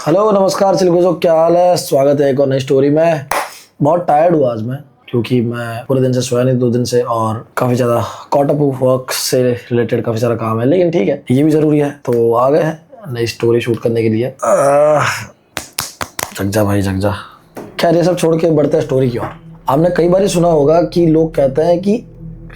Hello नमस्कार चिलगोजो, क्या हाल है। स्वागत है एक और नई स्टोरी में। बहुत टायर्ड हुआ आज मैं, क्योंकि मैं पूरे दिन से सोया नहीं 2 दिन से, और काफ़ी ज़्यादा कॉट अप वर्क से रिलेटेड काफ़ी सारा काम है, लेकिन ठीक है, ये भी ज़रूरी है। तो आ गए हैं नई स्टोरी शूट करने के लिए। जग जा भाई जग जा। खैर ये सब छोड़ के बढ़ते हैं स्टोरी की ओर। आपने कई बार सुना होगा कि लोग कहते हैं कि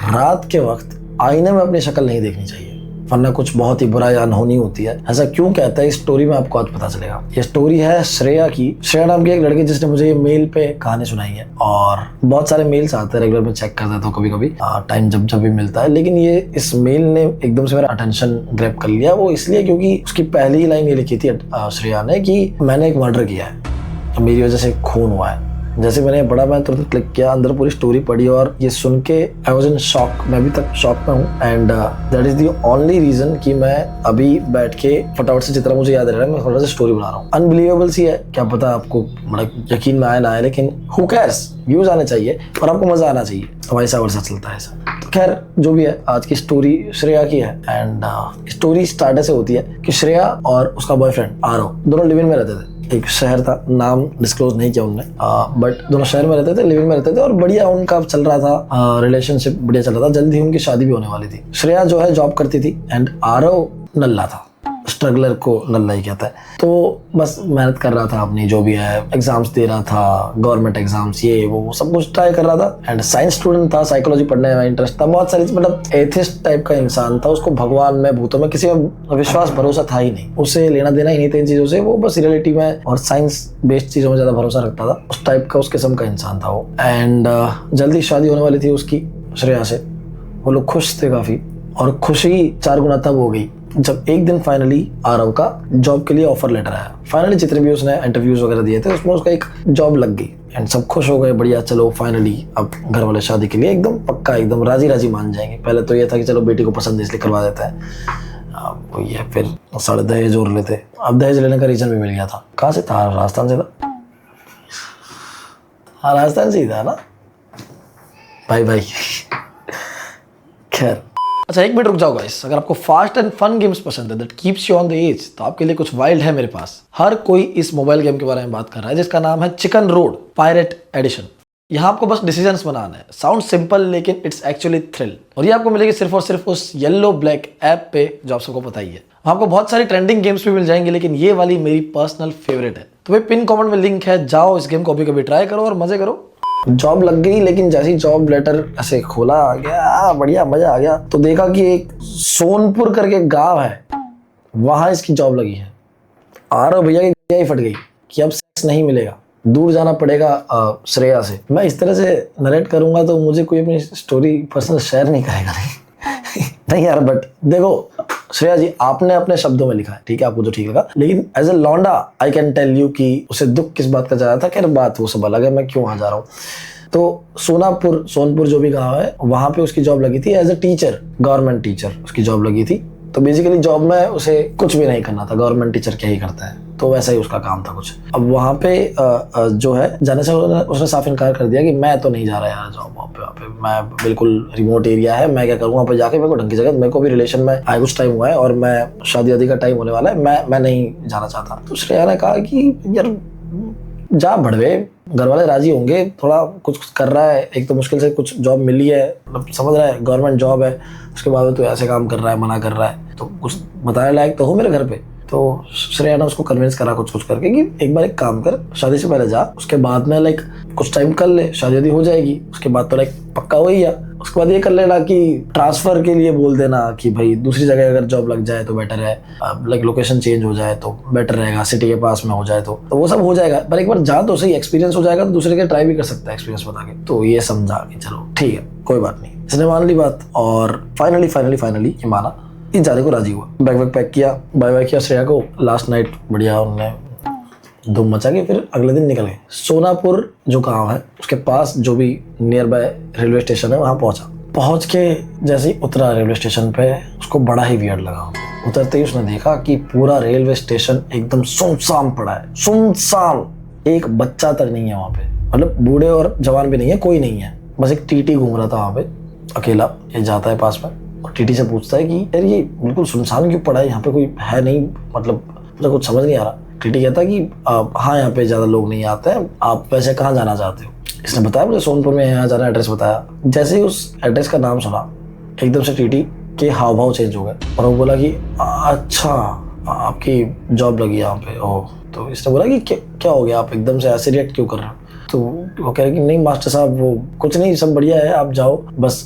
रात के वक्त आईने में अपनी शक्ल नहीं देखनी चाहिए, वरना कुछ बहुत ही बुरा या अनहोनी होती है। ऐसा क्यों कहता है, इस स्टोरी में आपको आज पता चलेगा। ये स्टोरी है श्रेया की। श्रेया नाम की एक लड़की जिसने मुझे ये मेल पे कहानी सुनाई है, और बहुत सारे मेल्स आते हैं रेगुलर, में चेक कर देता हूँ कभी कभी टाइम जब भी मिलता है। लेकिन ये इस मेल ने एकदम से मेरा अटेंशन ग्रैब कर लिया। वो इसलिए क्योंकि उसकी पहली लाइन ये लिखी थी श्रेया ने कि मैंने एक मर्डर किया है, मेरी वजह से खून हुआ है। जैसे मैंने पढ़ा, मैं तुरंत क्लिक किया, अंदर पूरी स्टोरी पढ़ी, और ये सुन के आई वॉज इन शॉक। मैं अभी तक शॉक में हूँ, and that is the only reason कि मैं अभी बैठ के फटाफट से, जितना मुझे याद रह रहा है, मैं थोड़ा सा स्टोरी बना रहा हूँ। अनबिलीवेबल सी है, क्या पता आपको मतलब यकीन में आए ना आए, लेकिन हु कैर्स, व्यूज आने चाहिए और आपको मजा आना चाहिए। हमारे सावर से चलता है ऐसा। तो खैर जो भी है, आज की स्टोरी श्रेया की है, एंड स्टोरी स्टार्ट से होती है कि श्रेया और उसका बॉयफ्रेंड आरव दोनों लिव इन में रहते थे। एक शहर था, नाम डिस्क्लोज नहीं किया उन्होंने, बट दोनों शहर में रहते थे, लिविंग में रहते थे, और बढ़िया उनका चल रहा था, रिलेशनशिप बढ़िया चल रहा था। जल्दी ही उनकी शादी भी होने वाली थी। श्रेया जो है जॉब करती थी, एंड आरव नल्ला था। स्ट्रगलर को नल्ला ही कहता है। तो बस मेहनत कर रहा था अपनी, जो भी है, एग्जाम्स दे रहा था, गवर्नमेंट एग्जाम्स, ये वो सब कुछ ट्राई कर रहा था। एंड साइंस स्टूडेंट था, साइकोलॉजी पढ़ने में इंटरेस्ट था, बहुत सारी, मतलब एथिस्ट टाइप का इंसान था। उसको भगवान में, भूतों में, किसी में विश्वास भरोसा था ही नहीं। उसे लेना देना ही नहीं था इन चीजों से। वो बस रियलिटी में और साइंस बेस्ड चीजों में ज्यादा भरोसा रखता था। उस टाइप का, उस किस्म का इंसान था वो। एंड जल्दी शादी होने वाली थी उसकी श्रेया से। वो लोग खुश थे काफी, और खुशी 4 गुना तब हो गई जब एक दिन फाइनली आरव का जॉब के लिए ऑफर लेटर आया। फाइनली जितने भी उसने इंटरव्यूज वगैरह दिए थे, उसमें उसका एक जॉब लग गई, एंड सब खुश हो गए। बढ़िया, चलो फाइनली अब घर वाले शादी के लिए एकदम पक्का, एकदम राजी राजी मान जाएंगे। पहले तो ये था कि चलो बेटी को पसंद है इसलिए करवा देता है, अब ये फिर साढ़े दहेज और लेते। अब दहेज लेने का रीजन भी मिल गया था। कहाँ से था? राजस्थान से था। हाँ राजस्थान से ही था ना भाई भाई। खैर अच्छा, 1 मिनट रुक जाओ गाइस। अगर आपको फास्ट एंड फन गेम्स पसंद है that keeps you on the edge, तो आपके लिए कुछ वाइल्ड है मेरे पास। हर कोई इस मोबाइल गेम के बारे में बात कर रहा है, जिसका नाम है चिकन रोड पायरेट एडिशन। यहाँ आपको बस डिसीजंस बनाना है। साउंड सिंपल, लेकिन इट्स एक्चुअली थ्रिल। और ये आपको मिलेगी सिर्फ और सिर्फ उस येलो ब्लैक ऐप पे, जो आप सबको पता ही है। आपको बहुत सारी ट्रेंडिंग गेम्स भी मिल जाएंगे, लेकिन ये वाली मेरी पर्सनल फेवरेट है। तो भाई पिन कमेंट में लिंक है, जाओ इस गेम को अभी कभी ट्राई करो और मजे करो। जॉब लग गई, लेकिन जैसे ही जॉब लेटर ऐसे खोला आ गया, बढ़िया मजा आ गया। तो देखा कि एक सोनपुर करके गांव है, वहां इसकी जॉब लगी है। आरव भैया की ही फट गई कि अब सेक्स नहीं मिलेगा, दूर जाना पड़ेगा श्रेया से। मैं इस तरह से नरेट करूंगा तो मुझे कोई अपनी स्टोरी पर्सनल शेयर नहीं करेगा। नहीं यार, बट देखो श्रेया जी, आपने अपने शब्दों में लिखा है, ठीक है, आपको जो ठीक लगा, लेकिन एज ए लौंडा आई कैन टेल यू कि उसे दुख किस बात का जा रहा था। खैर बात वो सब अलग है, मैं क्यों वहां जा रहा हूँ। तो सोनपुर जो भी गांव है, वहां पे उसकी जॉब लगी थी as a teacher, government teacher उसकी जॉब लगी थी। तो बेसिकली जॉब में उसे कुछ भी नहीं करना था, गवर्नमेंट टीचर क्या ही करता है, तो वैसा ही उसका काम था कुछ। अब वहाँ पे जो है जाने से उसने साफ इनकार कर दिया कि मैं तो नहीं जा रहा यार जॉब वहाँ पे, मैं बिल्कुल रिमोट एरिया है, मैं क्या करूँ वहाँ पे जाके, मेरे को ढंग की जगह, मेरे को भी रिलेशन में आए कुछ टाइम हुआ है, और मैं शादी वादी का टाइम होने वाला है, मैं नहीं जाना चाहता। तो श्रेया ने कहा कि यार जा बढ़वे, घर वाले राजी होंगे, थोड़ा कुछ कर रहा है, एक तो मुश्किल से कुछ जॉब मिली है, मतलब समझ रहा है गवर्नमेंट जॉब है, उसके बाद तो ऐसे काम कर रहा है, मना कर रहा है, तो कुछ बताने लायक तो हो मेरे घर पे। तो श्रेया ने उसको कन्विंस करा कुछ करके कि एक बार एक काम कर, शादी से पहले जा, उसके बाद में लाइक कुछ टाइम कर ले, शादी हो जाएगी, उसके बाद तो लाइक पक्का हो ही है। उसके बाद ये कर लेना कि ट्रांसफर के लिए बोल देना कि भाई दूसरी जगह अगर जॉब लग जाए तो बेटर है, लाइक लोकेशन चेंज हो जाए तो बेटर रहेगा, सिटी के पास में हो जाए तो वो सब हो जाएगा। पर एक बार जा तो सही, एक्सपीरियंस हो जाएगा, तो दूसरे के ट्राई भी कर सकता है एक्सपीरियंस बता के। तो ये समझा कि चलो ठीक है कोई बात नहीं, इसने मान ली बात, और फाइनली ये माना, इन जाने को राजी हुआ। बैग वैग पैक किया, बाय बाय किया श्रेया को। लास्ट नाइट बढ़िया उन्होंने धूम मचा के फिर अगले दिन निकल गए। सोनापुर जो गांव है उसके पास जो भी नियर बाय रेलवे स्टेशन है, वहां पहुंच के जैसे ही उतरा रेलवे स्टेशन पे, उसको बड़ा ही वियर्ड लगा। उतरते ही उसने देखा कि पूरा रेलवे स्टेशन एकदम सुनसान पड़ा है, सुनसान, एक बच्चा तक नहीं है वहां पे, मतलब बूढ़े और जवान भी नहीं है, कोई नहीं है, बस एक टीटी घूम रहा था वहां पे अकेला। ये जाता है पास में और टीटी से पूछता है कि यार ये बिल्कुल सुनसान क्यों पड़ा है, यहाँ पे कोई है नहीं, मतलब मुझे कुछ समझ नहीं आ रहा। टीटी कहता कि हाँ यहाँ पे ज़्यादा लोग नहीं आते हैं, आप वैसे कहाँ जाना चाहते हो? इसने बताया मुझे सोनपुर में यहाँ जाना, एड्रेस बताया। जैसे ही उस एड्रेस का नाम सुना एकदम से टीटी के हाव भाव चेंज हो गए और वो बोला कि अच्छा आपकी जॉब लगी यहाँ पे। ओह, तो इसने बोला कि क्या हो गया, आप एकदम से ऐसे रिएक्ट क्यों कर रहे हो? तो वो कह रहे कि नहीं मास्टर साहब वो कुछ नहीं, सब बढ़िया है, आप जाओ, बस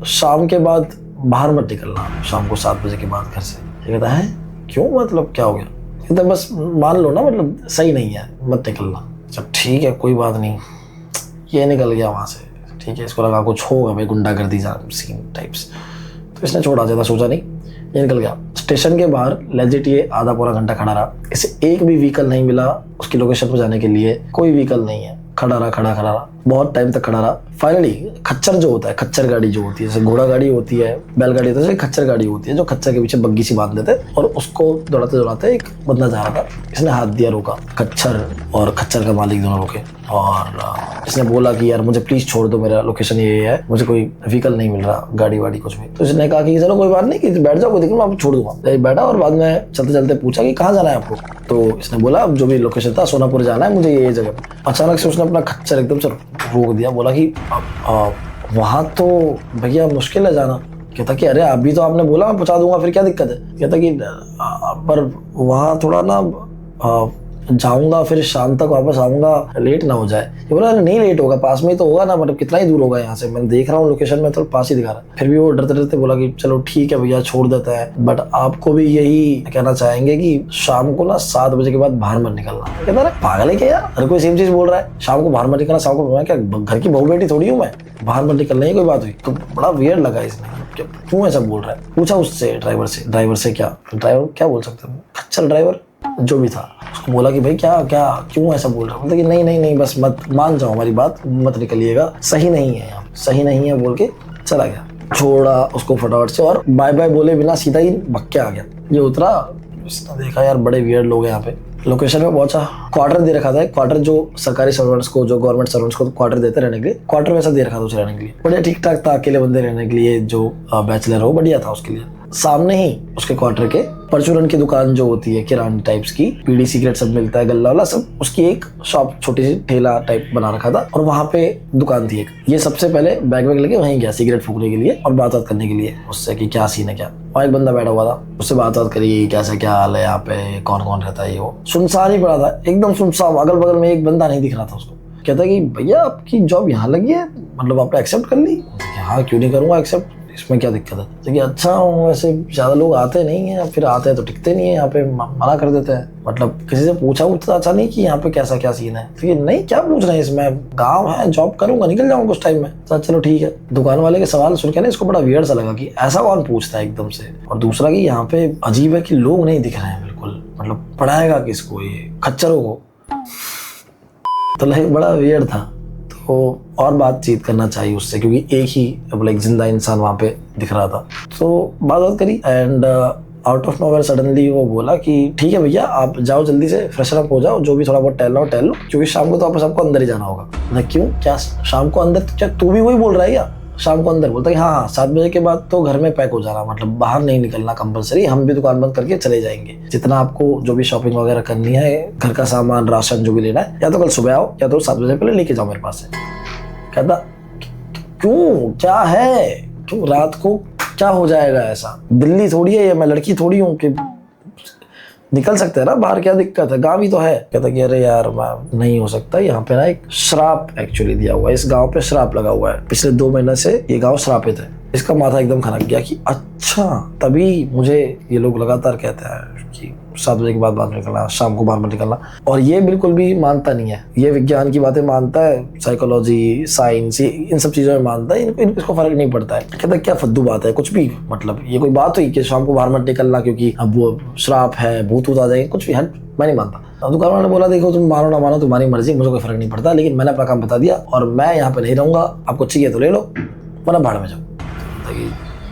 शाम के बाद बाहर मत निकलना, शाम को 7 बजे के बाद घर से। ये कहता है क्यों, मतलब क्या हो गया? कहता बस मान लो ना, मतलब सही नहीं है, मत निकलना। अच्छा ठीक है कोई बात नहीं। ये निकल गया वहाँ से, ठीक है, इसको लगा कुछ होगा भाई, गुंडागर्दी सीन टाइप्स, तो इसने छोड़ा, ज़्यादा सोचा नहीं, ये निकल गया। स्टेशन के बाहर लेजिट ये आधा पौना घंटा खड़ा रहा, इसे एक भी व्हीकल नहीं मिला उसकी लोकेशन पर जाने के लिए, कोई व्हीकल नहीं है। खड़ा रहा, बहुत टाइम तक खड़ा रहा। फाइनली खच्चर जो होता है, खच्चर गाड़ी जो होती है, जैसे घोड़ा गाड़ी होती है, बैलगाड़ी होती है, खच्चर गाड़ी होती है, जो खच्चर के पीछे बग्गी सी बांध देते हैं, और उसको दौड़ाते एक बंदा जा रहा था, इसने हाथ दिया, रोका। खच्चर और खच्चर का मालिक दोनों रुके और इसने बोला कि यार मुझे प्लीज छोड़ दो, मेरा लोकेशन ये है, मुझे कोई व्हीकल नहीं मिल रहा, गाड़ी वाड़ी कुछ भी। तो इसने कहा कि चलो कोई बात नहीं, कि बैठ जाओ, कोई दिक्कत नहीं, मैं छोड़ दूंगा। बैठा और बाद में चलते चलते पूछा कि कहाँ जाना है आपको? तो इसने बोला जो भी लोकेशन था, सोनापुर जाना है मुझे, ये जगह। अचानक से उसने अपना खच्चर एकदम से रोक दिया, बोला कि वहाँ तो भैया मुश्किल है जाना। कहता कि अरे अभी तो आपने बोला मैं पहुँचा दूंगा, फिर क्या दिक्कत है? कहता कि पर वहाँ थोड़ा ना जाऊंगा, फिर शाम तक वापस आऊंगा, लेट ना हो जाए। ये बोला नहीं लेट होगा, पास में ही तो होगा ना, मतलब कितना ही दूर होगा यहाँ से, मैं देख रहा हूँ लोकेशन में तो पास ही दिखा रहा है। फिर भी वो डरते डरते बोला कि चलो ठीक है भैया छोड़ देता है, बट आपको भी यही कहना चाहेंगे कि शाम को ना 7 बजे के बाद बाहर मत निकलना। कहता अरे पागल है क्या यार, हर कोई सेम चीज बोल रहा है, शाम को बाहर मत निकलना, शाम को मैं क्या घर की बहू बेटी थोड़ी हूँ मैं, बाहर मत निकलना ही कोई बात हुई? तो बड़ा वियर्ड लगा इसमें, क्यों ऐसा बोल रहा है? पूछा उससे ड्राइवर से क्या, ड्राइवर क्या बोल सकते हैं, खच्चर ड्राइवर जो भी था, उसको बोला कि भाई क्या क्यों ऐसा बोल रहा है? बोलता कि नहीं बस मत मान जाओ हमारी बात, मत निकलिएगा, सही नहीं है यहाँ, सही नहीं है बोल के चला गया। छोड़ा उसको फटाफट से और बाय बाय बोले बिना सीधा ही भग के आ गया। ये उतरा, इसने देखा यार बड़े वियर्ड लोग हैं यहाँ पे। लोकेशन में पहुंचा, क्वार्टर दे रखा था, क्वार्टर जो सरकारी सर्वेंट्स को, जो गवर्नमेंट सर्वेंट्स को क्वार्टर देते रहने के लिए, क्वार्टर वैसा दे रखा था उसे रहने के लिए। बढ़िया ठीक ठाक था, अकेले बंदे रहने के लिए, जो बैचलर हो बढ़िया था उसके लिए। सामने ही उसके क्वार्टर के परचूरन की दुकान जो होती है, किराना टाइप्स की, बीड़ी सिगरेट सब मिलता है, गल्ला वाला सब, उसकी एक शॉप, छोटी सी ठेला टाइप बना रखा था, और वहां पे दुकान थी एक। ये सबसे पहले बैग लेके वहीं गया सिगरेट फूकने के लिए और बात करने के लिए उससे कि क्या सीन है क्या। वहाँ एक बंदा बैठा हुआ था, उससे बात करी, कैसा क्या हाल है यहाँ पे, कौन कौन रहता है? वो सुनसान ही पड़ा था, एकदम सुनसान, अगल बगल में एक बंदा नहीं दिख रहा था उसको। कहता कि भैया आपकी जॉब यहाँ लगी है, मतलब आपने एक्सेप्ट कर ली? हाँ क्यों नहीं करूँगा एक्सेप्ट, इसमें क्या दिक्कत है? तो कि अच्छा वैसे ज़्यादा लोग आते नहीं हैं, फिर आते हैं तो टिकते नहीं है यहाँ पे, मना कर देते हैं। मतलब किसी से पूछा अच्छा नहीं कि यहाँ पे कैसा क्या सीन है? तो नहीं क्या पूछ रहे हैं, इसमें गांव है, जॉब करूंगा, निकल जाऊंगा कुछ टाइम में। तो चलो ठीक है। दुकान वाले के सवाल सुन के ना इसको बड़ा वियर्ड सा लगा कि ऐसा कौन पूछता है एकदम से, और दूसरा कि यहाँ पे अजीब है कि लोग नहीं दिख रहे हैं बिल्कुल, मतलब पढ़ाएगा किसको ये, खच्चरों को? तो बड़ा वियर्ड था, तो और बातचीत करना चाहिए उससे, क्योंकि एक ही मतलब एक जिंदा इंसान वहाँ पे दिख रहा था। तो बात करी and out of nowhere suddenly वो बोला कि ठीक है भैया आप जाओ, जल्दी से फ्रेशन अप हो जाओ, जो भी थोड़ा बहुत टहल लो, क्योंकि शाम को तो आप सबको अंदर ही जाना होगा। मैं क्यों, क्या शाम को अंदर? क्या तू भी वही बोल रहा है क्या, शाम को अंदर? बोलता है हाँ 7 बजे के बाद तो घर में पैक हो जाना, मतलब बाहर नहीं निकलना कंपलसरी, हम भी दुकान बंद करके चले जाएंगे। जितना आपको जो भी शॉपिंग वगैरह करनी है, घर का सामान, राशन जो भी लेना है, या तो कल सुबह आओ या तो 7 बजे पहले लेके जाओ मेरे पास से। कहता क्यों, क्या है, क्यों रात को क्या हो जाएगा ऐसा? दिल्ली थोड़ी है ये, मैं लड़की थोड़ी हूँ कि निकल सकते हैं ना बाहर, क्या दिक्कत है, गाँव ही तो है। कहता कि अरे यार नहीं हो सकता, यहाँ पे ना एक श्राप एक्चुअली दिया हुआ है, इस गांव पे श्राप लगा हुआ है, पिछले 2 महीने से ये गांव श्रापित है। इसका माथा एकदम खनक गया कि अच्छा, तभी मुझे ये लोग लगातार कहते हैं कि 7 बजे के बाद बाहर निकलना, शाम को बाहर मत निकलना। और ये बिल्कुल भी मानता नहीं है, ये विज्ञान की बातें मानता है, साइकोलॉजी, साइंस, इन सब चीज़ों में मानता है, इसको फर्क नहीं पड़ता है। कहता क्या फद्दू बात है, कुछ भी, मतलब ये कोई बात हुई कि शाम को बाहर मत निकलना क्योंकि अब वो श्राप है, भूत आ जाएंगे, कुछ भी, हट, मैं नहीं मानता। दुकान वाले ने बोला देखो तुम मानो ना मानो तुम्हारी मर्जी, मुझे कोई फर्क नहीं पड़ता, लेकिन मैंने अपना काम बता दिया और मैं यहाँ पे नहीं रहूँगा, आपको चाहिए तो ले लो वरना भाड़ में जाओ।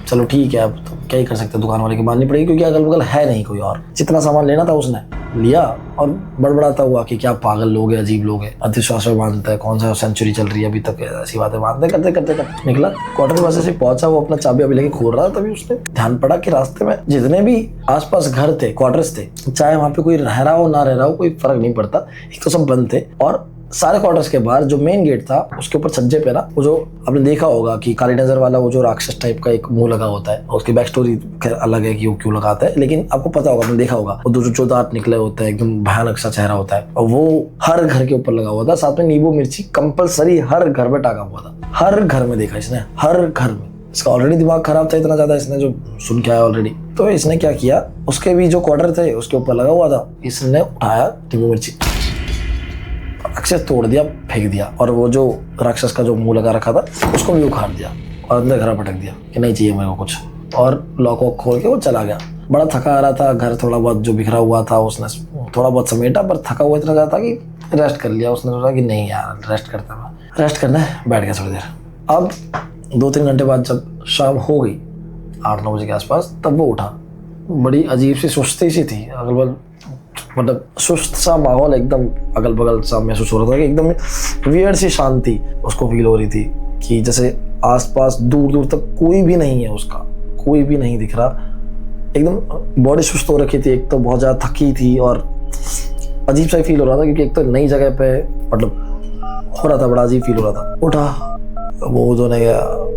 चलो ठीक है, अब तो क्या ही कर सकते, दुकान वाले की माननी पड़ेगी, क्योंकि अगल बगल है नहीं कोई और, जितना सामान लेना था उसने लिया और बड़बड़ाता हुआ कि क्या पागल लोग हैं, अजीब लोग हैं, अंधविश्वास में मानता है, कौन सा सेंचुरी चल रही है अभी तक, ऐसी बातें मानते करते करते करते निकला क्वार्टर के पास से पहुंचा। वो अपना चाबी अभी लेके खोल रहा था, तभी उसने ध्यान पड़ा कि रास्ते में जितने भी आसपास घर थे, क्वार्टर्स थे, चाहे वहां पे कोई रह रहा हो ना रह रहा हो, कोई फर्क नहीं पड़ता, एक तो सब बंद थे। और सारे क्वार्टर्स के बाहर जो मेन गेट था उसके ऊपर छज्जे पे ना, वो जो आपने देखा होगा कि काली नजर वाला वो जो राक्षस टाइप का एक मुंह लगा होता है, उसकी बैक स्टोरी अलग है कि वो क्यों लगाता है, लेकिन आपको पता होगा, आपने देखा होगा, वो जो दांत निकले होते हैं, एकदम भयानक सा चेहरा होता है, और वो हर घर के ऊपर लगा हुआ था। साथ में नींबू मिर्ची कंपलसरी हर घर में टांगा हुआ था, हर घर में देखा इसने, हर घर में। इसका ऑलरेडी दिमाग खराब था इतना ज्यादा, इसने जो सुन के आया ऑलरेडी। तो इसने क्या किया, उसके भी जो क्वार्टर थे उसके ऊपर लगा हुआ था, इसने उठाया नींबू मिर्ची, अक्षय तोड़ दिया, फेंक दिया, और वो जो राक्षस का जो मुंह लगा रखा था उसको भी उखाड़ दिया और अंदर घर पटक दिया कि नहीं चाहिए मेरे को कुछ, और लॉक वॉक खोल के वो चला गया। बड़ा थका आ रहा था, घर थोड़ा बहुत जो बिखरा हुआ था उसने थोड़ा बहुत समेटा, पर थका हुआ इतना ज्यादा था कि रेस्ट कर लिया। उसने सोचा कि नहीं यार रेस्ट करता हूँ, रेस्ट करना है, बैठ गया थोड़ी देर। अब 2-3 घंटे बाद जब शाम हो गई 8-9 बजे के आसपास, तब वो उठा। बड़ी अजीब सी सुस्ती सी थी, अगल बगल मतलब सुस्त सा माहौल, एकदम अगल बगल सा महसूस हो रहा था कि एकदम वियर्ड सी शांति उसको फील हो रही थी, कि जैसे आसपास दूर दूर तक कोई भी नहीं है, उसका कोई भी नहीं दिख रहा। एकदम बॉडी सुस्त हो रखी थी, एक तो बहुत ज़्यादा थकी थी और अजीब सा फील हो रहा था, क्योंकि एक तो नई जगह पे मतलब हो रहा था, बड़ा अजीब फील हो रहा था। उठा, वो जो ने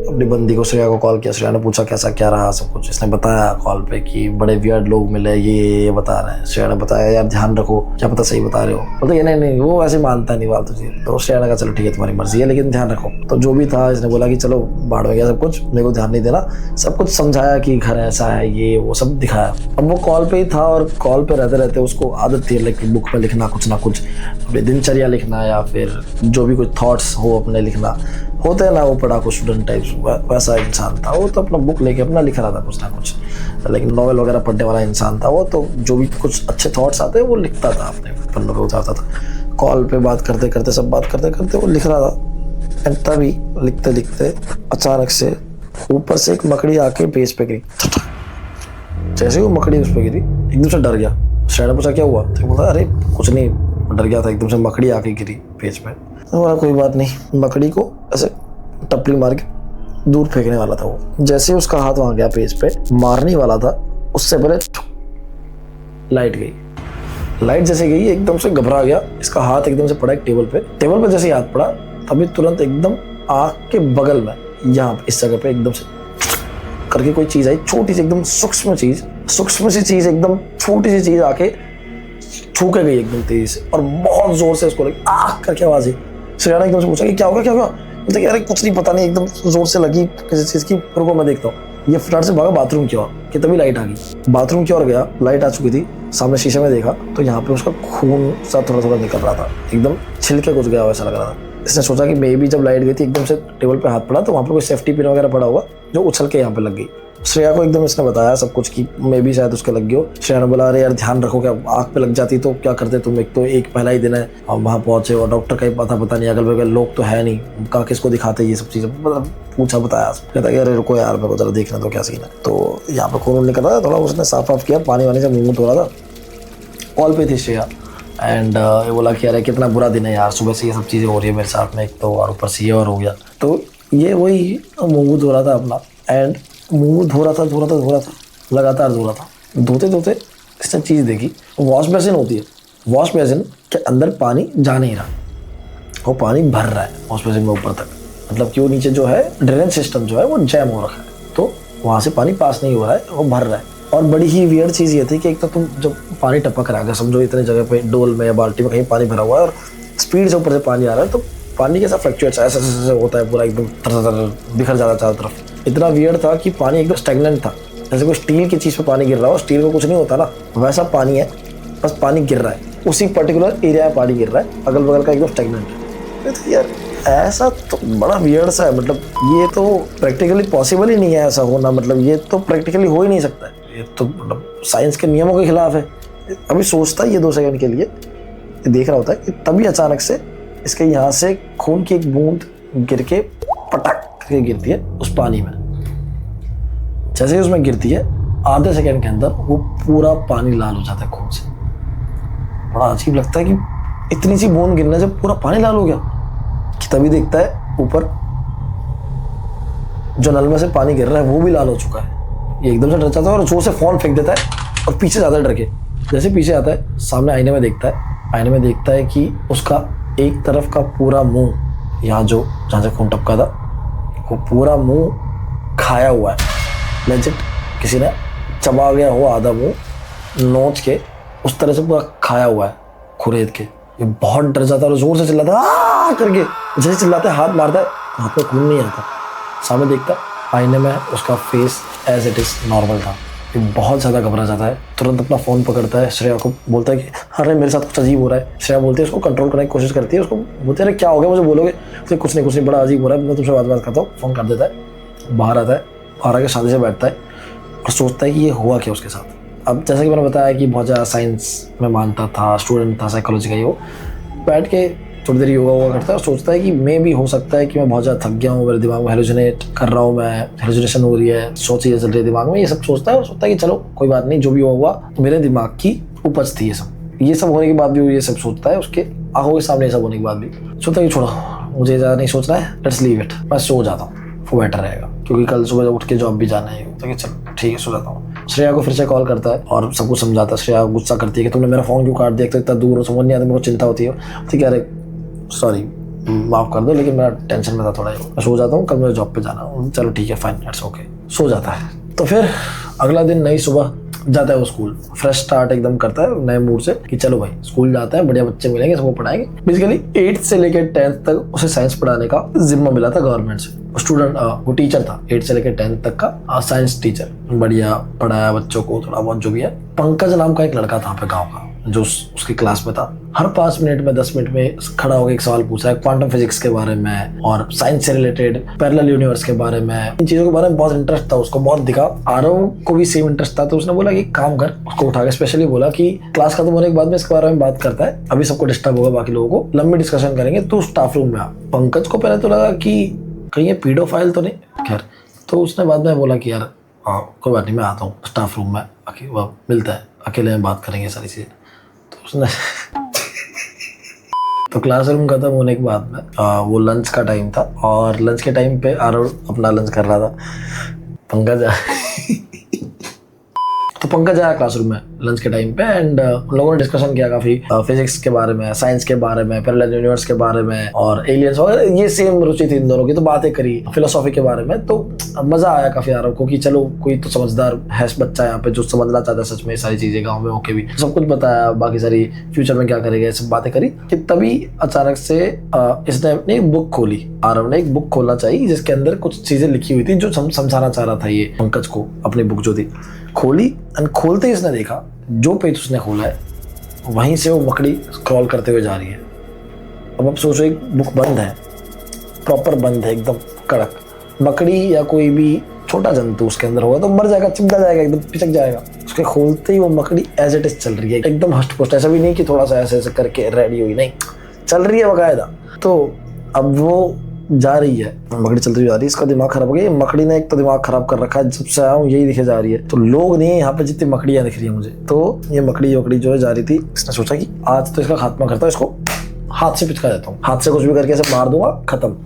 अपनी बंदी को, श्रेया को कॉल किया। श्रेया ने पूछा कैसा क्या रहा सब कुछ। इसने बताया कॉल पे कि बड़े वियर्ड लोग मिले, ये बता रहे हैं। श्रेया ने बताया यार ध्यान रखो, क्या पता सही बता रहे हो। बोलते नहीं नहीं वो वैसे मानता नहीं फालतू चीज। तो श्रेया ने कहा चलो ठीक है तुम्हारी मर्जी है, लेकिन ध्यान रखो। तो जो भी था इसने बोला कि चलो बाढ़ में गया सब कुछ, मेरे को ध्यान नहीं देना, सब कुछ समझाया कि घर ऐसा है, ये वो सब दिखाया। अब वो कॉल पे ही था और कॉल पे रहते रहते उसको आदत थी लाइक बुक पे लिखना, कुछ ना कुछ अपनी दिनचर्या लिखना, या फिर जो भी कुछ थॉट्स हो अपने लिखना होते हैं ना, वो पढ़ाकू स्टूडेंट टाइप वैसा इंसान था वो। तो अपना बुक लेके अपना लिख रहा था कुछ ना कुछ, लेकिन नॉवेल वगैरह पढ़ने वाला इंसान था वो। तो जो भी कुछ अच्छे थॉट्स आते हैं वो लिखता था, अपने पन्नों पे उतारता था। कॉल पे बात करते करते, सब बात करते करते वो लिख रहा था। एंड तभी लिखते लिखते अचानक से ऊपर से एक मकड़ी आके पेज पे गिरी। जैसे वो मकड़ी उस पर गिरी, एकदम से डर गया। श्रेया ने पूछा क्या हुआ, तो बोला अरे कुछ नहीं, डर गया था, एकदम से मकड़ी आके गिरी पेज पे। तो बोला कोई बात नहीं। मकड़ी को ऐसे टपली मार के दूर फेंकने वाला था वो। जैसे उसका हाथ वहां गया पेज पे, मारने वाला था, उससे पहले लाइट गई। लाइट जैसे गई एकदम से घबरा गया, इसका हाथ एकदम से पड़ा एक टेबल पे। टेबल पे जैसे हाथ पड़ा, तभी तुरंत एकदम आँख के बगल में, यहाँ इस जगह पे एकदम से करके कोई चीज आई, छोटी सी एकदम सूक्ष्म सी चीज, एकदम छोटी सी चीज आके छू के गई एकदम तेजी से, और बहुत जोर से उसको लगी आह करके आवाज आई। श्रेया ने एकदम से पूछा कि क्या होगा क्या हुआ। बोलते कि अरे कुछ नहीं, पता नहीं, एकदम जोर से लगी किसी चीज की, रुको मैं देखता हूँ। ये फटाफट से भागा बाथरूम की ओर, कि तभी लाइट आ गई। बाथरूम की ओर गया, लाइट आ चुकी थी, सामने शीशे में देखा तो यहाँ पे उसका खून सा थोड़ा थोड़ा निकल रहा था, एकदम छिलके कुछ गया वैसा लग रहा था। इसने सोचा कि मे बी जब लाइट गई थी एकदम से टेबल पे हाथ पड़ा, तो वहाँ पे कोई सेफ्टी पिन वगैरह पड़ा होगा जो उछल के यहाँ पे लग गई। श्रेया को एकदम इसने बताया सब कुछ कि मे भी शायद उसके लग गई हो। श्रेया ने बोला अरे यार ध्यान रखो, क्या आँख पे लग जाती तो क्या करते तुम। एक तो एक पहला ही दिन है, और वहाँ पहुंचे और डॉक्टर का ही पता नहीं, अगल बगल लोग तो है नहीं, कहा किसको दिखाते ये सब चीज़ें, मतलब पूछा बताया। कहता कि अरे रुको यार मेरे को जरा देखना तो क्या सीन है। तो यहाँ पे खून निकल रहा था थोड़ा, उसने साफ वाफ किया, पानी वानी से मुँह धो रहा था। कॉल पे थी श्रेया एंड ये बोला कि अरे कितना बुरा दिन है यार, सुबह से ये सब चीज़ें हो रही है मेरे साथ में, एक तो और ऊपर से ये और हो गया। तो ये वही मुँह धो रहा था अपना, एंड मुंह धो रहा था लगातार धो रहा था। धोते धोते इसने चीज़ देखी, वॉश बेसिन होती है, वॉश बेसिन के अंदर पानी जा नहीं रहा, वो पानी भर रहा है वॉश बेसिन में ऊपर तक, मतलब कि वो नीचे जो है ड्रेनेज सिस्टम जो है वो जैम हो रखा है, तो वहाँ से पानी पास नहीं हो रहा है, वो भर रहा है। और बड़ी ही वियर्ड चीज़ ये थी कि एक तो तुम जब पानी टपक रहा है, समझो इतने जगह पे डोल में या बाल्टी में कहीं पानी भरा हुआ है और स्पीड से ऊपर से पानी आ रहा है, तो पानी कैसा फ्लक्चुएट्स ऐसा होता है, पूरा एकदम बिखर जाता है चारों तरफ। इतना वियर्ड था कि पानी एकदम स्टैग्नेंट था, जैसे कोई स्टील की चीज़ पे पानी गिर रहा हो, स्टील को कुछ नहीं होता ना, वैसा पानी है, बस पानी गिर रहा है, उसी पर्टिकुलर एरिया में पानी गिर रहा है, अगल बगल का एकदम स्टैग्नेंट है। तो यार ऐसा तो बड़ा वियर्ड सा है, मतलब ये तो प्रैक्टिकली पॉसिबल ही नहीं है ऐसा होना, मतलब ये तो प्रैक्टिकली हो ही नहीं सकता है, ये तो मतलब साइंस के नियमों के खिलाफ है। अभी सोचता है ये 2 सेकंड के लिए, देख रहा होता है कि तभी अचानक से इसके यहाँ से खून की एक बूंद गिर के पटक करके गिरती है उस पानी में। जैसे ही उसमें गिरती है आधे सेकंड के अंदर वो पूरा पानी लाल हो जाता है खून से, बड़ा अजीब लगता है कि इतनी सी बूंद गिरने से पूरा पानी लाल हो गया। कि तभी देखता है ऊपर जो नल में से पानी गिर रहा है वो भी लाल हो चुका है। ये एकदम से डर जाता है और जोर से फोन फेंक देता है और पीछे जाता है डर के। जैसे पीछे आता है सामने आईने में देखता है कि उसका एक तरफ का पूरा मुंह, यहाँ जो जहाँ से खून टपका था, वो पूरा मुंह खाया हुआ है। लेजिट किसी ने चबा गया हो आधा मुंह नोच के, उस तरह से पूरा खाया हुआ है खुरेद के। ये बहुत डर जाता है और जोर से चिल्लाता है करके। जैसे चिल्लाता है हाथ मारता है, हाथ में खून नहीं आता। सामने देखता आईने में उसका face as it is normal था। ये बहुत ज़्यादा घबरा जाता है, तुरंत अपना फ़ोन पकड़ता है, श्रेया को बोलता है कि अरे मेरे साथ कुछ अजीब हो रहा है। श्रेया बोलती है, उसको कंट्रोल करने की कोशिश करती है, उसको बोलते हैं अरे क्या हो गया, मुझे बोलोगे? तो कुछ नहीं बड़ा अजीब हो रहा है, मैं तुमसे बात करता हूँ। फ़ोन कर देता है, बाहर आता है, बाहर आके शादी से बैठता है और सोचता है कि ये हुआ क्या उसके साथ। अब जैसा कि मैंने बताया कि बहुत ज़्यादा साइंस में मानता था, स्टूडेंट था साइकोलॉजी का, ये वो बैठ के थोड़ी देर योगा करता है और सोचता है कि मैं भी हो सकता है कि मैं बहुत ज़्यादा थक गया हूँ, मेरे दिमाग में हेलुसिनेट कर रहा हूँ, मैं हेलुसिनेशन हो रही है, 100 चीज़ें चल रही है दिमाग में। ये सब सोचता है और सोचता है कि चलो कोई बात नहीं, जो भी हुआ मेरे दिमाग की उपज थी। ये सब होने के बाद भी ये सब सोचता है, उसके आंखों के सामने ये सब होने के बाद भी सोचता है कि छोड़ो, मुझे ज़्यादा नहीं सोचना है, लेट्स लीव इट, मैं सो जाता हूँ, वो बेटर रहेगा क्योंकि कल सुबह उठ के जॉब भी जाना है। तो कि चलो ठीक है, सो जाता हूँ। श्रेया को फिर से कॉल करता है और सब कुछ समझाता है। श्रेया गुस्सा करती है कि तुमने मेरा फ़ोन क्यों काट दिया, तो इतना दूर समझ नहीं आता, मेरे को चिंता होती है। ठीक है, अरे सॉरी माफ़ कर दो, लेकिन मैं टेंशन में था थोड़ा, मैं सो जाता हूँ, कल मुझे जॉब पे जाना है। चलो ठीक है, फाइन, इट्स ओके, सो जाता है। तो फिर अगला दिन नई सुबह जाता है वो स्कूल, फ्रेश स्टार्ट एकदम करता है नए मूड से कि चलो भाई स्कूल जाता है, बढ़िया बच्चे मिलेंगे, सबको पढ़ाएंगे। बेसिकली 8th से लेकर 10th तक उसे साइंस पढ़ाने का जिम्मा मिला था गवर्नमेंट से। स्टूडेंट वो टीचर था 8th से लेकर 10th तक का साइंस टीचर, बढ़िया पढ़ाया बच्चों को थोड़ा बहुत जो भी है। पंकज नाम का एक लड़का था पे गाँव का जो उसकी क्लास में था। हर 5 मिनट में 10 मिनट में खड़ा होकर एक सवाल पूछ रहा है क्वांटम फिजिक्स के बारे में और साइंस से रिलेटेड पैरेलल यूनिवर्स के बारे में। इन चीज़ों के बारे में बहुत इंटरेस्ट था उसको, बहुत दिखा। आरव को भी सेम इंटरेस्ट था, तो उसने बोला कि काम कर, उसको उठा के स्पेशली बोला कि क्लास खत्म होने के बाद में इसके बारे में बात करता है, अभी सबको डिस्टर्ब होगा, बाकी लोगों को लंबी डिस्कशन करेंगे, तो स्टाफ रूम में आ। पंकज को पहले तो लगा कि कहीं ये पीडोफाइल तो नहीं, खैर तो उसने बाद में बोला कि यार हाँ कोई बात नहीं, मैं आता हूँ स्टाफ रूम में, वह मिलता है, अकेले में बात करेंगे सारी चीज़ें। तो उसने तो क्लासरूम खत्म होने के बाद में वो लंच का टाइम था और लंच के टाइम पे आरव अपना लंच कर रहा था। पंकज तो पंकज आया क्लासरूम में लंच के टाइम पे एंड उन लोगों ने डिस्कशन किया काफी फिजिक्स के बारे में, साइंस के बारे में, पैरेलल यूनिवर्स के बारे में और एलियंस वगैरह, ये सेम रुचि थी इन दोनों की, तो बातें करी फिलोसॉफी के बारे में। तो मजा आया काफी आरव को कि चलो कोई तो समझदार है बच्चा यहाँ पे जो समझना चाहता है सच में सारी चीजें, गाँव में होके भी सब कुछ बताया, बाकी सारी फ्यूचर में क्या करेगा सब बातें करी। कि तभी अचानक से इसने अपनी बुक खोली, आरव ने एक बुक खोलना चाहिए जिसके अंदर कुछ चीजें लिखी हुई थी जो समझाना चाह रहा था ये पंकज को। अपनी बुक जो थी खोली एंड खोलते ही इसने देखा जो पेज उसने खोला है वहीं से वो मकड़ी स्क्रॉल करते हुए जा रही है। अब आप सोचो एक बुक बंद है, प्रॉपर बंद है, एकदम कड़क। मकड़ी या कोई भी छोटा जंतु उसके अंदर होगा तो मर जाएगा, चिपका जाएगा, एकदम पिचक जाएगा। उसके खोलते ही वो मकड़ी एज इट इज चल रही है, एकदम हष्ट पुष्ट, ऐसा भी नहीं कि थोड़ा सा ऐसे ऐसे करके रेडी हुई, नहीं, चल रही है बकायदा। तो अब वो जा रही है, मकड़ी चलती हुई जा रही है, इसका दिमाग खराब हो गया। मकड़ी ने एक तो दिमाग खराब कर रखा है, जब से आया हूँ यही दिखे जा रही है, तो लोग नहीं यहाँ पे जितनी मकड़ियाँ दिख रही है मुझे। तो ये मकड़ी वकड़ी जो है जा रही थी, इसने सोचा कि आज तो इसका खात्मा करता हूँ, इसको हाथ से पिचका देता हूँ, हाथ से कुछ भी करके इसे मार दूंगा, खत्म।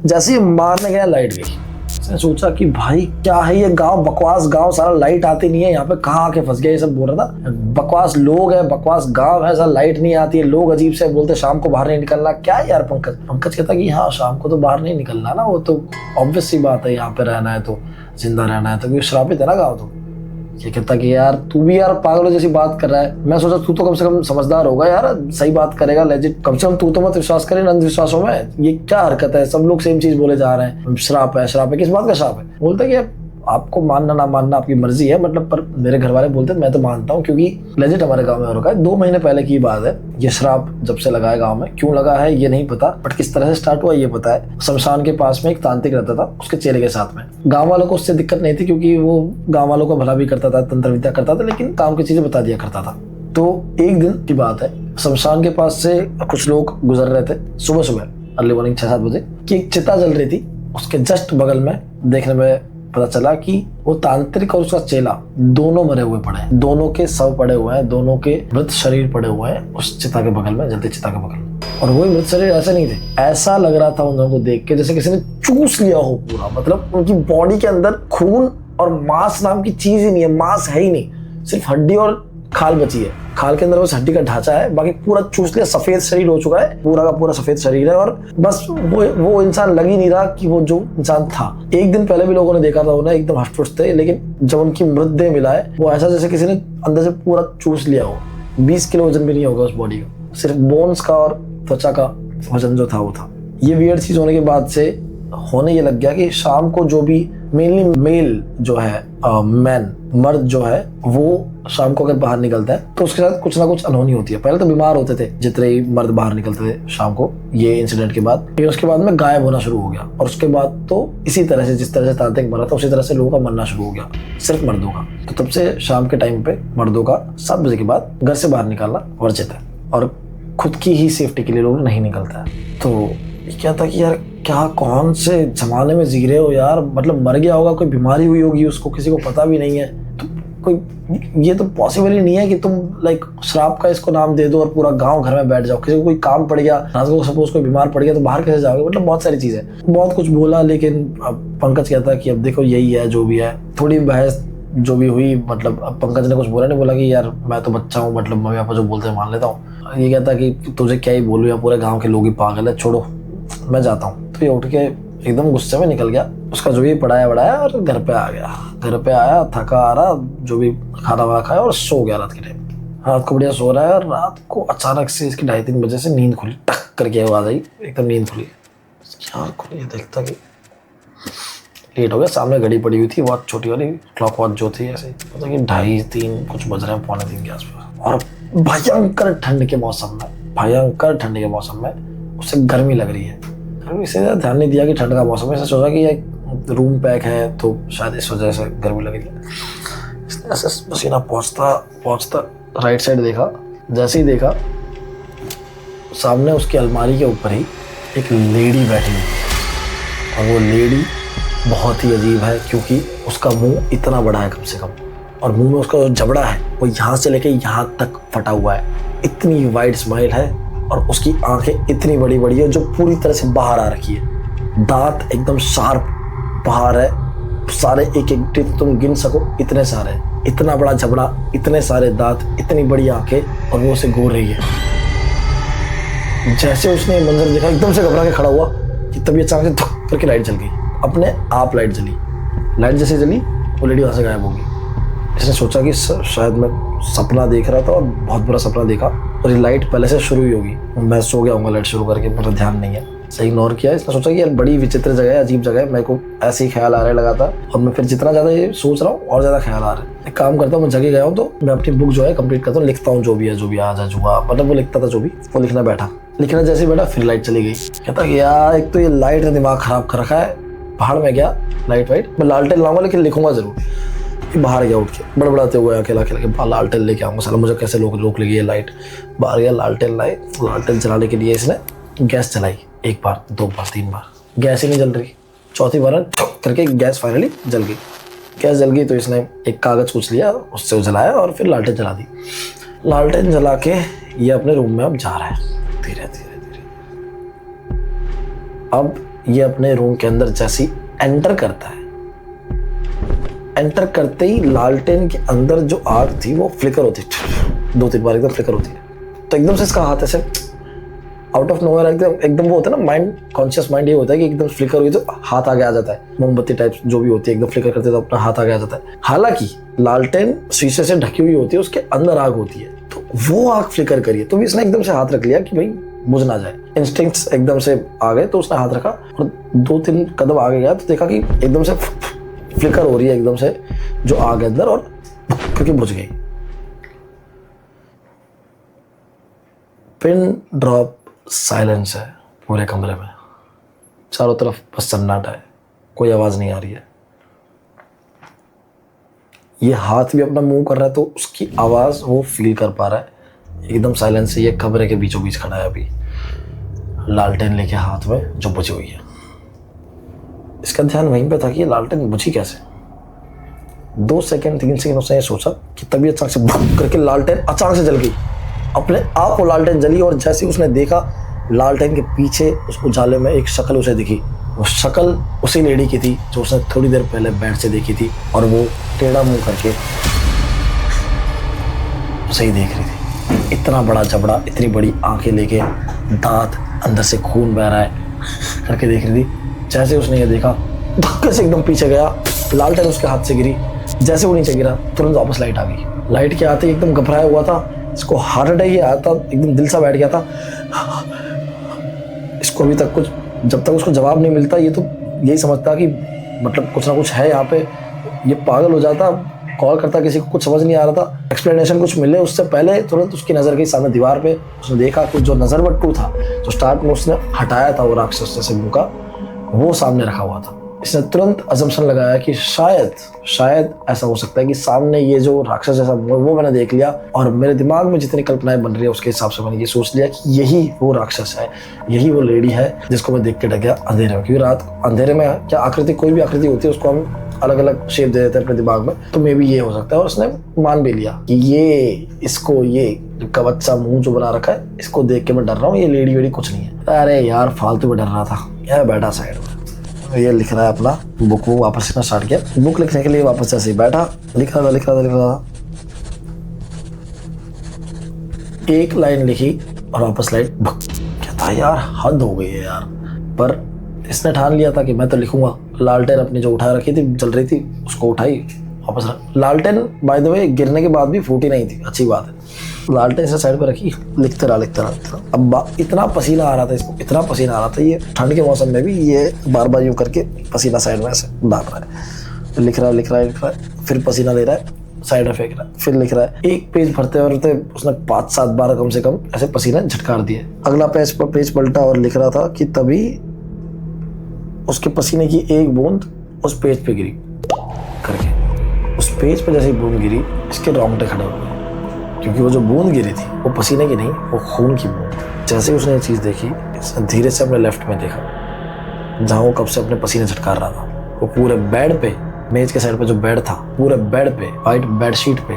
जैसे ही मारने गया लाइट गई। इसने सोचा कि भाई क्या है ये गांव, बकवास गांव, सारा लाइट आती नहीं है यहाँ पे, कहाँ आके फंस गया, ये सब बोल रहा था। बकवास लोग है, बकवास गांव है, सारा लाइट नहीं आती है, लोग अजीब से बोलते शाम को बाहर नहीं निकलना। क्या यार पंकज कहता कि हाँ शाम को तो बाहर नहीं निकलना ना, वो तो ऑब्वियस सी बात है, यहाँ पे रहना है तो जिंदा रहना है, तो क्योंकि श्रापित है ना गाँव। तो ये कहता कि यार तू भी यार पागलों जैसी बात कर रहा है। मैं सोचा तू तो कम से कम समझदार होगा यार, सही बात करेगा, लेजिट, कम से कम तू तो मत विश्वास करे अंधविश्वासों में। ये क्या हरकत है, सब लोग सेम चीज बोले जा रहे हैं, श्राप है, श्राप है, किस बात का श्राप है? बोलता कि आपको मानना ना मानना आपकी मर्जी है, मतलब पर मेरे घर वाले बोलते मैं तो मानता हूँ क्योंकि लेजिट हमारे गांव में हो रखा है। 2 महीने पहले की बात है, ये श्राप जब से लगा है गांव में, क्यों लगा है ये नहीं पता, बट किस तरह से स्टार्ट हुआ ये पता है। शमशान के पास में एक तांत्रिक रहता था उसके चेले के साथ में। गाँव वालों को उससे दिक्कत नहीं थी क्योंकि वो गाँव वालों का भला भी करता था, तंत्र विद्या करता था, लेकिन काम की चीजें बता दिया करता था। तो एक दिन की बात है, शमशान के पास से कुछ लोग गुजर रहे थे सुबह सुबह अर्ली मॉर्निंग 6-7 बजे, कि एक चिता जल रही थी, उसके जस्ट बगल में देखने में पता चला कि वो तांत्रिक और उसका चेला दोनों मरे हुए पड़े हैं, दोनों के शव पड़े हुए हैं, दोनों के मृत शरीर पड़े हुए हैं उस चिता के बगल में, जलती चिता के बगल में। और वही मृत शरीर ऐसे नहीं थे, ऐसा लग रहा था उन दोनों को देख के जैसे किसी ने चूस लिया हो पूरा। मतलब उनकी बॉडी के अंदर खून और मांस नाम की चीज ही नहीं है, मांस है ही नहीं, सिर्फ हड्डी और खाल बची है। खाल के अंदर बस हड्डी का ढांचा है, बाकी पूरा चूस लिया, सफेद शरीर हो चुका है, पूरा का पूरा सफेद शरीर है। और बस वो इंसान लग ही नहीं रहा कि वो जो इंसान था। एक दिन पहले भी लोगों ने देखा था उन्हें, एकदम हष्ट-पुष्ट थे, लेकिन जब उनकी मृतदेह मिला है वो ऐसा जैसे किसी ने अंदर से पूरा चूस लिया हो। 20 किलो वजन भी नहीं होगा उस बॉडी का, सिर्फ बोन्स का और त्वचा का वजन जो था वो था। ये वियर्ड चीज होने के बाद से होने ये लग गया कि शाम को जो भी मेनली मेल जो है मैन मर्द जो है वो शाम को अगर बाहर निकलता है तो उसके साथ कुछ ना कुछ अनहोनी होती है। पहले तो बीमार होते थे जितने ही मर्द बाहर निकलते थे शाम को ये इंसिडेंट के बाद, लेकिन उसके बाद में गायब होना शुरू हो गया। और उसके बाद तो इसी तरह से जिस तरह से तांत्रिक मरा था उसी तरह से लोगों का मरना शुरू हो गया, सिर्फ मर्दों का। तो तब से शाम के टाइम पे मर्दों का 7 बजे के बाद घर से बाहर निकालना वर्जित है और खुद की ही सेफ्टी के लिए लोग नहीं निकलता है। तो क्या था कि यार क्या कौन से जमाने में जी रहे हो यार, मतलब मर गया होगा, कोई बीमारी हुई होगी उसको, किसी को पता भी नहीं है, तो कोई ये तो पॉसिबल ही नहीं है कि तुम लाइक श्राप का इसको नाम दे दो और पूरा गांव घर में बैठ जाओ। किसी को कोई काम पड़ गया, रात को सपोज कोई बीमार पड़ गया तो बाहर कैसे जाओगे। मतलब बहुत सारी चीजें, बहुत कुछ बोला, लेकिन अब पंकज कहता कि अब देखो यही है जो भी है। थोड़ी बहस जो भी हुई, मतलब अब पंकज ने कुछ बोला नहीं, बोला कि यार मैं तो बच्चा हूँ, मतलब मम्मी पापा जो बोलते हैं मान लेता हूँ। ये कहता कि तुझे क्या ही बोलूँ, या पूरे गाँव के लोग ही पागल है, छोड़ो मैं जाता हूँ। तो ये उठ के एकदम गुस्से में निकल गया, उसका जो भी पढ़ाया और घर पे आ गया। घर पे आया थका आ रहा, जो भी खाना वाना खाया और सो गया रात के टाइम। रात को बढ़िया सो रहा है और रात को अचानक से इसकी 2:30-3 बजे से नींद खुली, टक करके आवाज आई, एकदम नींद खुली। यार खुली, देखता कि लेट हो गया। सामने घड़ी पड़ी हुई थी, वॉच छोटी वाली क्लॉक वॉच जो थी ऐसे, मतलब कि 2:30-3 कुछ बज रहे हैं, 2:45 के आसपास। और भयंकर ठंड के मौसम में उसे गर्मी लग रही है। गर्मी से ध्यान नहीं दिया कि ठंड का मौसम है, ऐसा सोचा कि ये रूम पैक है तो शायद इस वजह से गर्मी लग रही है। इसने ऐसे पसीना पहुंचता राइट साइड देखा, जैसे ही देखा सामने उसकी अलमारी के ऊपर ही एक लेडी बैठी हुई। और वो लेडी बहुत ही अजीब है क्योंकि उसका मुंह इतना बड़ा है कम से कम, और मुंह में उसका जो जबड़ा है वो यहाँ से लेके यहाँ तक फटा हुआ है। इतनी वाइड स्माइल है और उसकी आंखें इतनी बड़ी बड़ी है जो पूरी तरह से बाहर आ रखी है। दांत एकदम शार्प बाहर है, सारे एक एक टीथ तुम गिन सको इतने सारे, इतना बड़ा जबड़ा, इतने सारे दांत, इतनी बड़ी आंखें, और वो उसे घूर रही है। जैसे उसने ये मंजर देखा एकदम से घबरा के खड़ा हुआ कि तभी अचानक से धुक करके लाइट जल गई, अपने आप लाइट जली। लाइट जैसे जली वो लेडी वहाँ से गायब होगी। इसने सोचा कि शायद मैं सपना देख रहा था और बहुत बुरा सपना देखा, और ये लाइट पहले से शुरू ही होगी, मैं सो गया हूँ लाइट शुरू करके, मेरा ध्यान नहीं है, सही इग्नोर किया। इसने सोचा कि यार बड़ी विचित्र जगह है, अजीब जगह है, मेरे को ऐसे ही ख्याल आ रहा है लगातार, और मैं फिर जितना ज़्यादा ये सोच रहा हूँ और ज़्यादा ख्याल आ रहा है। एक काम करता हूँ, मैं जगह गया हूँ तो मैं अपनी बुक जो है कंप्लीट करता हूँ, लिखता हूँ जो भी आज जुआ, मतलब वो लिखता था जो भी, वो लिखना बैठा। लिखना जैसे बैठा फिर लाइट चली गई। कहता कि यार एक तो ये लाइट ने दिमाग खराब कर रखा है, बाहर में गया लाइट वाइट, मैं लालटेन लाऊंगा लेकिन लिखूंगा जरूर। बाहर गया उठ के बड़बड़ाते हुए अकेला के लालटेन लेके आऊँगा, साला मुझे कैसे रोक लेगी ये लाइट। बाहर गया, लालटेन लाए, लालटेन जलाने के लिए इसने गैस जलाई, 1 बार 2 बार 3 बार, गैस ही नहीं जल रही। चौथी बार करके गैस फाइनली जल गई। गैस जल गई तो इसने एक कागज़ कुछ लिया, उससे जलाया और फिर लालटेन जला दी। लालटेन जला के ये अपने रूम में अब जा रहा है धीरे धीरे। अब ये अपने रूम के अंदर जैसे एंटर करता है, एंटर करते ही लालटेन के अंदर जो आग थी वो फ्लिकर होती है, 2-3 बार एकदम फ्लिकर होती है। तो एकदम से इसका हाथ ऐसे आउट ऑफ नोवेयर एकदम वो होता है ना, माइंड कॉन्शियस माइंड ये होता है कि एकदम फ्लिकर हुई तो हाथ आगे आ जाता है, मोमबत्ती टाइप जो भी होती है, एकदम फ्लिकर करते तो अपना हाथ आगे आ जाता है। हालांकि लालटेन शीशे से ढकी हुई होती है, उसके अंदर आग होती है, तो वो आग फ्लिकर करी है, तो भी इसने एकदम से हाथ रख लिया कि भाई बुझ ना जाए। इंस्टिंक्ट्स एकदम से आ गए तो उसने हाथ रखा और 2-3 कदम आगे गया तो देखा कि एकदम से फ्लिकर हो रही है एकदम से जो आग अंदर, और क्योंकि बुझ गई। पिन ड्रॉप साइलेंस है पूरे कमरे में, चारों तरफ बस सन्नाटा है, कोई आवाज नहीं आ रही है। ये हाथ भी अपना मूव कर रहा है तो उसकी आवाज वो फील कर पा रहा है। एकदम साइलेंस है, ये कमरे के बीचों बीच खड़ा है अभी, लालटेन लेके हाथ में जो बुझी हुई है। इसका ध्यान वहीं पे था कि ये लालटेन बुझी कैसे। 2 सेकंड 3 सेकंड उसने ये सोचा कि तभी अचानक से भुक करके लालटेन अचानक से जल गई। अपने आप वो लालटेन जली और जैसे उसने देखा लालटेन के पीछे उस उजाले में एक शक्ल उसे दिखी। वो शक्ल उसी लेडी की थी जो उसने थोड़ी देर पहले बेड से देखी थी और वो टेढ़ा मुंह करके उसे ही देख रही थी। इतना बड़ा जबड़ा, इतनी बड़ी आंखें लेके, दांत, अंदर से खून बह रहा है करके देख रही थी। जैसे उसने ये देखा धक्के से एकदम पीछे गया, लालटेन उसके हाथ से गिरी। जैसे वो नीचे गिरा तुरंत वापस लाइट आ गई। लाइट के आते ही एकदम घबराया हुआ था, इसको हार्ट अटैक ही आया था, एकदम दिल सा बैठ गया था। इसको अभी तक कुछ, जब तक उसको जवाब नहीं मिलता ये तो यही समझता कि मतलब कुछ ना कुछ है यहाँ पे। ये पागल हो जाता, कॉल करता, किसी को कुछ समझ नहीं आ रहा था, एक्सप्लेनेशन कुछ मिले उससे पहले तुरंत उसकी नज़र गई सामने दीवार पे। उसने देखा कि जो नज़रबट्टू था जो स्टार्ट में उसने हटाया था वो राक्षस जैसे मुंह का, वो सामने रखा हुआ था। इसने तुरंत अजम्पशन लगाया कि शायद ऐसा हो सकता है कि सामने ये जो राक्षस जैसा वो मैंने देख लिया और मेरे दिमाग में जितनी कल्पनाएं बन रही है उसके हिसाब से मैंने ये सोच लिया कि यही वो राक्षस है, यही वो लेडी है जिसको मैं देख के डर गया अंधेरे में। क्योंकि रात अंधेरे में क्या आकृति, कोई भी आकृति होती है उसको हम अलग अलग शेप दे देते हैं अपने दिमाग में, तो मे बी ये हो सकता है। और उसने मान भी लिया कि ये कवच सा मुंह जो बना रखा है इसको देख के मैं डर रहा हूँ, ये लेडी वेडी कुछ नहीं है। अरे यार फालतू में डर रहा था। क्या बैठा साइड में, ये लिख रहा है अपना बुक वो वापस लिखना स्टार्ट किया। बुक लिखने के लिए वापस जैसे ही बैठा लिख रहा था। एक लाइन लिखी और वापस लाइन क्या था यार, हद हो गई है यार। पर इसने ठान लिया था कि मैं तो लिखूंगा। लालटेन अपनी जो उठा रखी थी जल रही थी उसको उठाई वापस रख। लालटेन बाय द वे गिरने के बाद भी फूटी नहीं थी, अच्छी बात है। लालटेन से साइड पर रखी, लिखते रहा। अब इतना पसीना आ रहा था इसको, इतना पसीना आ रहा था, ये ठंड के मौसम में भी ये बार बार यूं करके पसीना साइड में ऐसे डाल रहा है। लिख रहा है, फिर पसीना ले रहा है, साइड में फेंक रहा है, फिर लिख रहा है। एक पेज भरते उसने 5-7 बार कम से कम ऐसे पसीना झटकार दिए। अगला पेज पलटा और लिख रहा था कि तभी उसके पसीने की एक बूंद उस पेज पे गिरी करके। उस पेज पे जैसे बूंद गिरी इसके रोंगटे खड़े हो गए, क्योंकि वो जो बूंद गिरी थी वो पसीने की नहीं, वो खून की बूंद। जैसे उसने ये चीज़ देखी, धीरे से अपने लेफ्ट में देखा जहाँ वो कब से अपने पसीने झटकार रहा था। वो पूरे बेड पे, मेज के साइड पे जो बेड था, पूरे बेड पे, वाइट बेडशीट पे,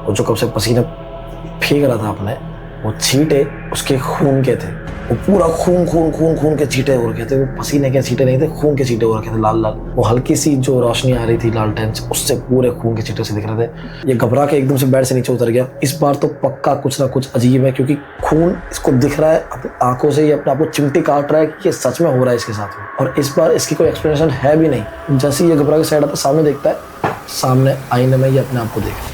वो जो कब से पसीने फेंक रहा था अपने, वो छींटे उसके खून के थे। वो पूरा खून के छींटे हो रखे थे। वो पसीने के छींटे नहीं थे, खून के छींटे हो रखे थे, लाल। वो हल्की सी जो रोशनी आ रही थी लालटेन से, उससे पूरे खून के छींटे से दिख रहे थे। ये घबरा के एकदम से बेड से नीचे उतर गया। इस बार तो पक्का कुछ ना कुछ अजीब है, क्योंकि खून इसको दिख रहा है अपनी आंखों से, ये अपने आप को चिमटी काट रहा है कि ये सच में हो रहा है इसके साथ में। और इस बार इसकी कोई एक्सप्लेनेशन है भी नहीं। जैसे ये घबरा के साइड आता, सामने देखता है, सामने आईने में ये अपने आप को देख रहा है,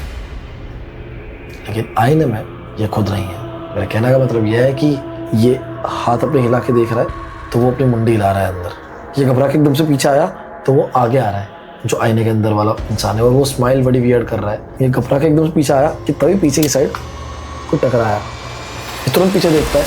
लेकिन आईने में ये खुद नहीं है। मेरा कहने का मतलब यह है कि ये हाथ अपने हिला के देख रहा है तो वो अपनी मुंडी हिला रहा है अंदर। ये घबरा के एकदम से पीछे आया तो वो आगे आ रहा है, जो आईने के अंदर वाला इंसान है, और वो स्माइल बड़ी वियर्ड कर रहा है। ये घबरा के एकदम से पीछे आया कि तभी पीछे की साइड को टकराया। तुरंत पीछे देखता है